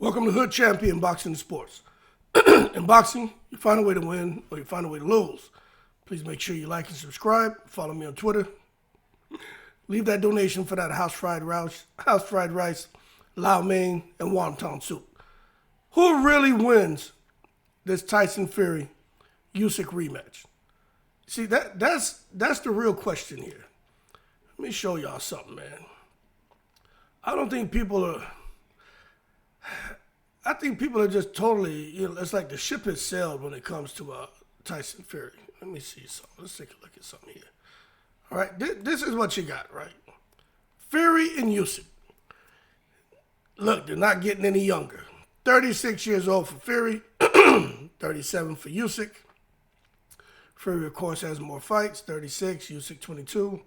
Welcome to Hood Champion Boxing and Sports. In boxing, you find a way to win or you find a way to lose. Please make sure you like and subscribe. Follow me on Twitter. Leave that donation for that house fried rice, lao mein, and wonton soup. Who really wins this Tyson Fury Usyk rematch? See, that's the real question here. Let me show y'all something, man. I think people are just totally, it's like the ship has sailed when it comes to Tyson Fury. Let me see something. Let's take a look at something here. All right, this is what you got, right? Fury and Usyk. Look, they're not getting any younger. 36 years old for Fury, 37 for Usyk. Fury, of course, has more fights, 36, Usyk 22.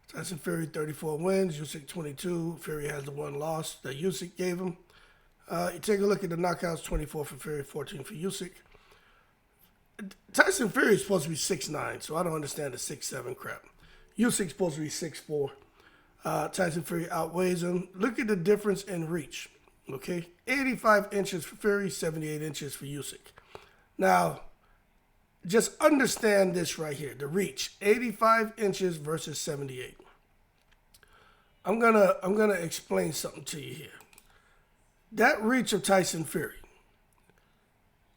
Tyson Fury, 34 wins, Usyk 22. Fury has the one loss that Usyk gave him. You take a look at the knockouts, 24 for Fury, 14 for Usyk. Tyson Fury is supposed to be 6'9", so I don't understand the 6'7" crap. Usyk's supposed to be 6'4". Tyson Fury outweighs him. Look at the difference in reach, okay? 85 inches for Fury, 78 inches for Usyk. Now, just understand this right here, the reach, 85 inches versus 78. I'm gonna explain something to you here. That reach of Tyson Fury,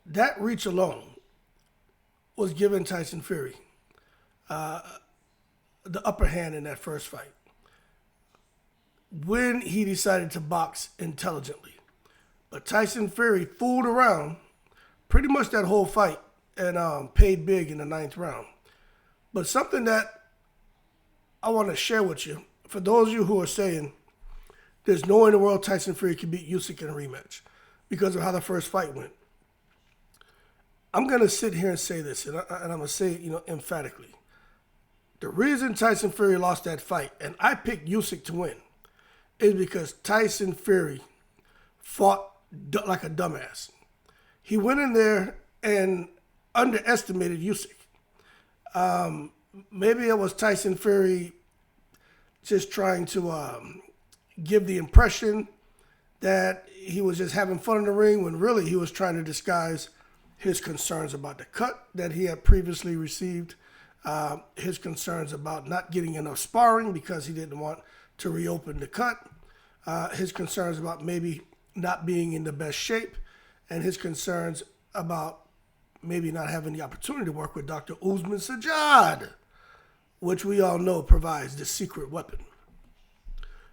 that reach alone was giving Tyson Fury the upper hand in that first fight when he decided to box intelligently. But Tyson Fury fooled around pretty much that whole fight and paid big in the 9th round. But something that I want to share with you, for those of you who are saying there's no way in the world Tyson Fury can beat Usyk in a rematch because of how the first fight went. I'm going to sit here and say this, and I'm going to say it, emphatically. The reason Tyson Fury lost that fight, and I picked Usyk to win, is because Tyson Fury fought like a dumbass. He went in there and underestimated Usyk. Maybe it was Tyson Fury just trying to give the impression that he was just having fun in the ring when really he was trying to disguise his concerns about the cut that he had previously received, his concerns about not getting enough sparring because he didn't want to reopen the cut, his concerns about maybe not being in the best shape, and his concerns about maybe not having the opportunity to work with Dr. Usman Sajjad, which we all know provides the secret weapon.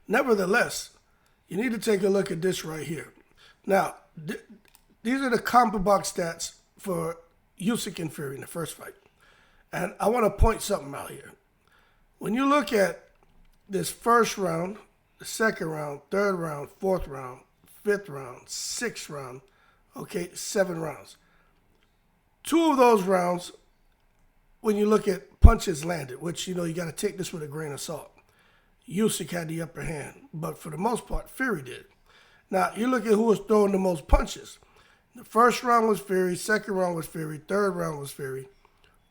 Nevertheless, you need to take a look at this right here. Now, these are the CompuBox stats for Usyk and Fury in the first fight. And I want to point something out here. When you look at this first round, the second round, third round, fourth round, fifth round, sixth round, 7 rounds. 2 of those rounds, when you look at punches landed, which, you got to take this with a grain of salt. Usyk had the upper hand, but for the most part, Fury did. Now, you look at who was throwing the most punches. The first round was Fury, second round was Fury, third round was Fury.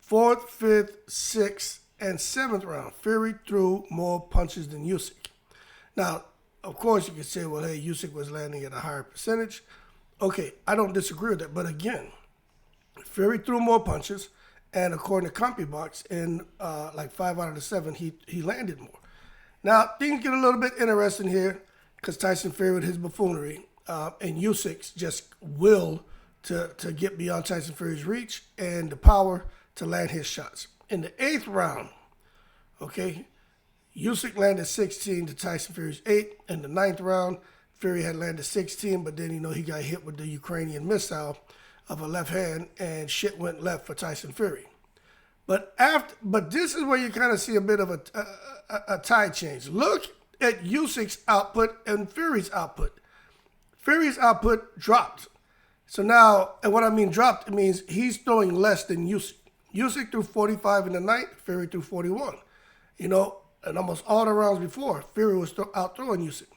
4th, 5th, 6th, and 7th round, Fury threw more punches than Usyk. Now, of course, you could say, well, hey, Usyk was landing at a higher percentage. Okay, I don't disagree with that, but again, Fury threw more punches, and according to CompuBox, in like 5 out of the 7, he landed more. Now, things get a little bit interesting here because Tyson Fury with his buffoonery and Usyk's just will to get beyond Tyson Fury's reach and the power to land his shots. In the 8th round, Usyk landed 16 to Tyson Fury's 8. In the 9th round, Fury had landed 16, but then, he got hit with the Ukrainian missile of a left hand and shit went left for Tyson Fury. But this is where you kind of see a bit of a tide change. Look at Usyk's output and Fury's output. Fury's output dropped. So now, and what I mean dropped, it means he's throwing less than Usyk. Usyk threw 45 in the 9th, Fury threw 41. And almost all the rounds before, Fury was out-throwing Usyk.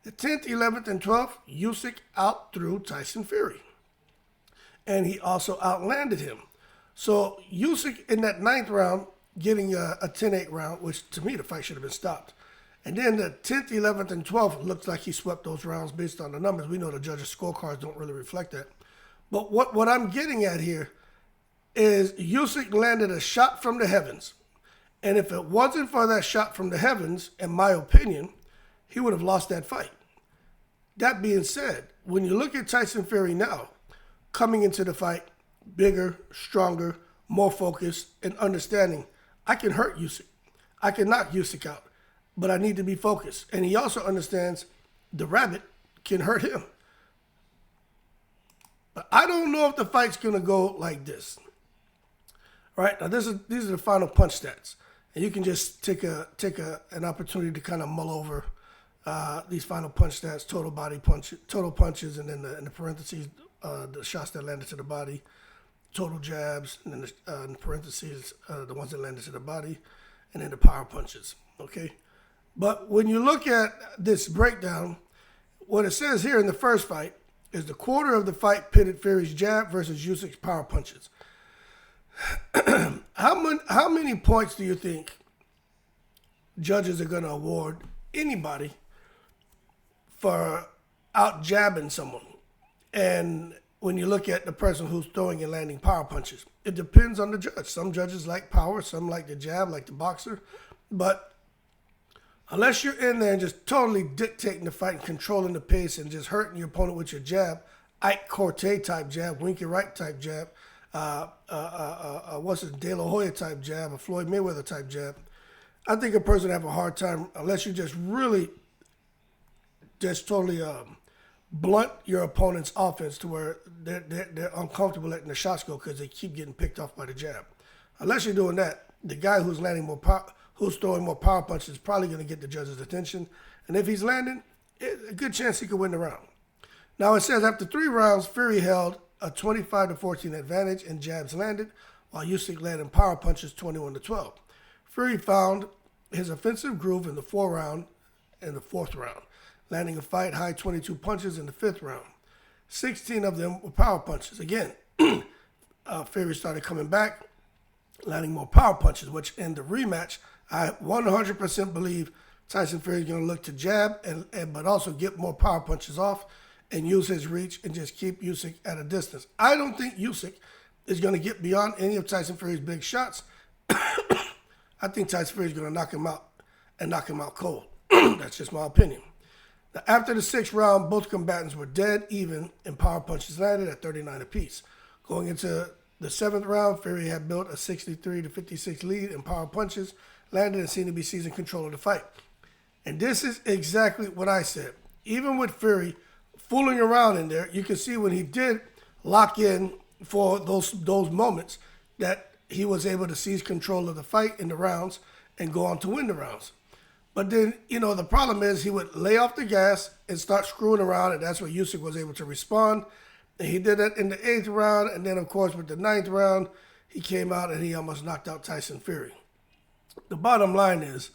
The 10th, 11th, and 12th, Usyk out-threw Tyson Fury. And he also outlanded him. So Usyk in that 9th round, getting a 10-8 round, which to me the fight should have been stopped. And then the 10th, 11th, and 12th looks like he swept those rounds based on the numbers. We know the judges' scorecards don't really reflect that. But what I'm getting at here is Usyk landed a shot from the heavens. And if it wasn't for that shot from the heavens, in my opinion, he would have lost that fight. That being said, when you look at Tyson Fury now, coming into the fight, bigger, stronger, more focused, and understanding, I can hurt Usyk. I can knock Usyk out, but I need to be focused. And he also understands the rabbit can hurt him. But I don't know if the fight's going to go like this. All right, now these are the final punch stats. And you can just take an opportunity to kind of mull over these final punch stats, total body punch, total punches, and then in the parentheses, the shots that landed to the body, total jabs, and then in parentheses, the ones that landed to the body, and then the power punches, okay? But when you look at this breakdown, what it says here in the first fight is the quarter of the fight pitted Fury's jab versus Usyk's power punches. How many points do you think judges are going to award anybody for out jabbing someone? And when you look at the person who's throwing and landing power punches, it depends on the judge. Some judges like power, some like the jab, like the boxer. But unless you're in there and just totally dictating the fight and controlling the pace and just hurting your opponent with your jab, Ike Corte type jab, Winky Wright type jab, what's it, De La Hoya type jab, a Floyd Mayweather type jab, I think a person would have a hard time unless you just really just totally blunt your opponent's offense to where they're uncomfortable letting the shots go because they keep getting picked off by the jab. Unless you're doing that, the guy who's landing more who's throwing more power punches is probably going to get the judge's attention. And if he's landing, a good chance he could win the round. Now it says after 3 rounds, Fury held a 25-14 advantage in jabs landed, while Usyk led in power punches 21-12. Fury found his offensive groove in the fourth round, landing a fight-high 22 punches in the 5th round. 16 of them were power punches. Again, Fury started coming back, landing more power punches, which in the rematch, I 100% believe Tyson Fury is going to look to jab, but also get more power punches off and use his reach and just keep Usyk at a distance. I don't think Usyk is going to get beyond any of Tyson Fury's big shots. I think Tyson Fury is going to knock him out and knock him out cold. That's just my opinion. Now, after the 6th round, both combatants were dead even in power punches landed at 39 apiece. Going into the 7th round, Fury had built a 63-56 lead in power punches landed and seemed to be seizing control of the fight. And this is exactly what I said. Even with Fury fooling around in there, you can see when he did lock in for those moments that he was able to seize control of the fight in the rounds and go on to win the rounds. But then, the problem is he would lay off the gas and start screwing around, and that's where Usyk was able to respond. And he did that in the 8th round, and then, of course, with the 9th round, he came out and he almost knocked out Tyson Fury. The bottom line is,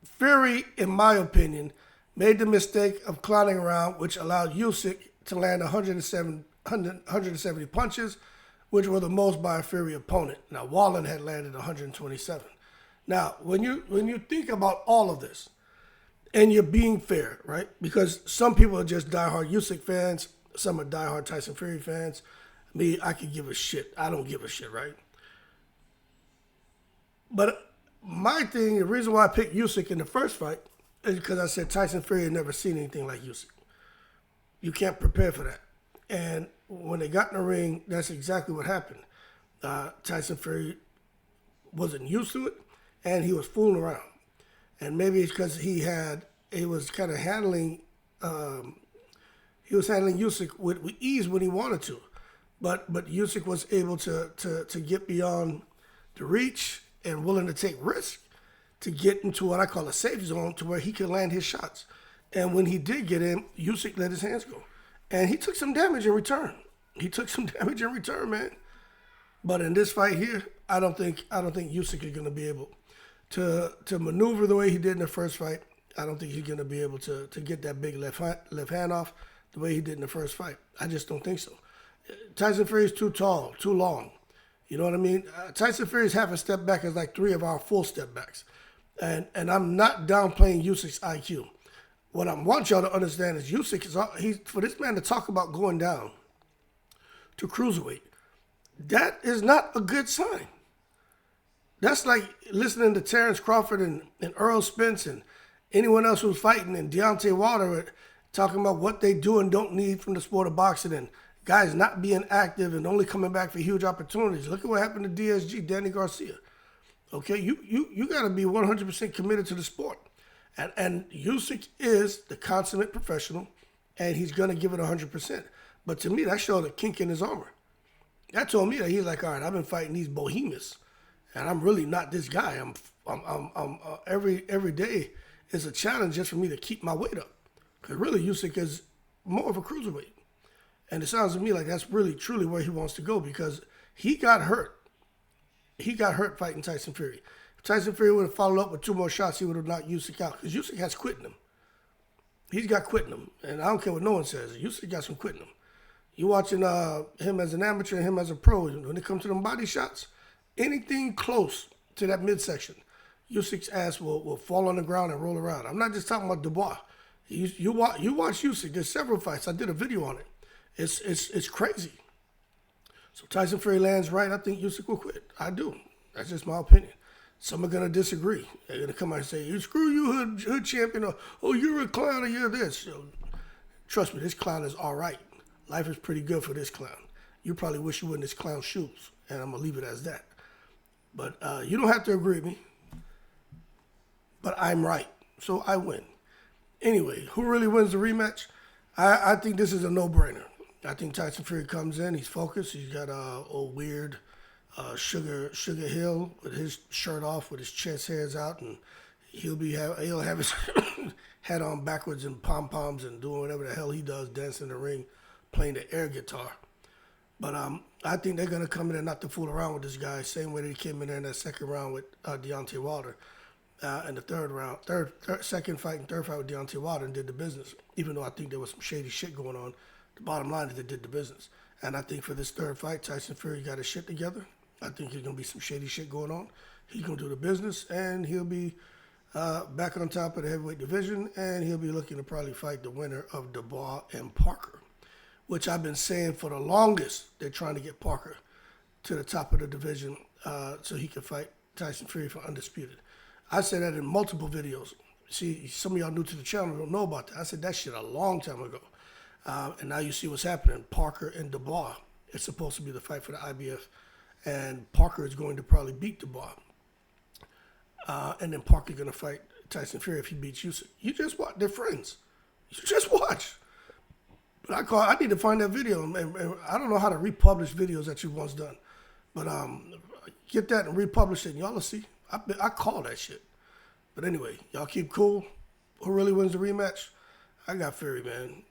Fury, in my opinion, made the mistake of clowning around, which allowed Usyk to land 170 punches, which were the most by a Fury opponent. Now, Wallen had landed 127. Now, when you think about all of this, and you're being fair, right? Because some people are just diehard Usyk fans, some are diehard Tyson Fury fans. Me, I could give a shit. I don't give a shit, right? But my thing, the reason why I picked Usyk in the first fight is because I said Tyson Fury had never seen anything like Usyk. You can't prepare for that. And when they got in the ring, that's exactly what happened. Tyson Fury wasn't used to it, and he was fooling around. And maybe it's because he was kind of handling Usyk with ease when he wanted to. But Usyk was able to get beyond the reach and willing to take risk to get into what I call a safe zone to where he could land his shots. And when he did get in, Usyk let his hands go. And he took some damage in return. Man. But in this fight here, I don't think Usyk is going to be able to maneuver the way he did in the first fight. I don't think he's going to be able to get that big left hand off the way he did in the first fight. I just don't think so. Tyson Fury is too tall, too long. You know what I mean? Tyson Fury's half a step back is like 3 of our full step backs. And I'm not downplaying Usyk's IQ. What I want y'all to understand is Usyk he's for this man to talk about going down to cruiserweight. That is not a good sign. That's like listening to Terrence Crawford and Earl Spence and anyone else who's fighting and Deontay Wilder talking about what they do and don't need from the sport of boxing and guys not being active and only coming back for huge opportunities. Look at what happened to DSG, Danny Garcia. Okay, you got to be 100% committed to the sport. And Usyk is the consummate professional, and he's going to give it 100%. But to me, that showed a kink in his armor. That told me that he's like, all right, I've been fighting these behemoths, and I'm really not this guy. Every day is a challenge just for me to keep my weight up. Because really, Usyk is more of a cruiserweight. And it sounds to me like that's really, truly where he wants to go because he got hurt. He got hurt fighting Tyson Fury. If Tyson Fury would have followed up with 2 more shots, he would have knocked Usyk out. Because Usyk has quitting him. He's got quitting him. And I don't care what no one says. Usyk got some quitting him. You watching him as an amateur and him as a pro. When it comes to them body shots, anything close to that midsection, Usyk's ass will fall on the ground and roll around. I'm not just talking about Dubois. You watch Usyk. There's several fights. I did a video on it. It's crazy. So Tyson Fury lands right. I think Usyk will quit. I do. That's just my opinion. Some are gonna disagree. They're gonna come out and say, "Screw you, hood champion," or "Oh, you're a clown," or "You're this." Trust me, this clown is all right. Life is pretty good for this clown. You probably wish you were in this clown's shoes, and I'm gonna leave it as that. But you don't have to agree with me. But I'm right, so I win. Anyway, who really wins the rematch? I think this is a no-brainer. I think Tyson Fury comes in. He's focused. He's got a weird Sugar Hill with his shirt off, with his chest hairs out, and he'll have his hat on backwards and pom poms and doing whatever the hell he does, dancing in the ring, playing the air guitar. But I think they're gonna come in and not to fool around with this guy, same way they came in there in that second round with Deontay Wilder, and the second fight and third fight with Deontay Wilder and did the business. Even though I think there was some shady shit going on, the bottom line is they did the business. And I think for this third fight, Tyson Fury got his shit together. I think there's gonna be some shady shit going on. He's gonna do the business, and he'll be back on top of the heavyweight division, and he'll be looking to probably fight the winner of Dubois and Parker, which I've been saying for the longest. They're trying to get Parker to the top of the division so he can fight Tyson Fury for undisputed. I said that in multiple videos. See, some of y'all new to the channel don't know about that. I said that shit a long time ago. And now you see what's happening. Parker and Dubois. It's supposed to be the fight for the IBF. And Parker is going to probably beat Dubois. And then Parker's going to fight Tyson Fury if he beats Usyk. You just watch. They're friends. You just watch. But I need to find that video. And I don't know how to republish videos that you've once done. But get that and republish it, and y'all will see. I call that shit. But anyway, y'all keep cool. Who really wins the rematch? I got Fury, man.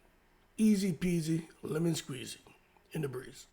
Easy peasy, lemon squeezy in the breeze.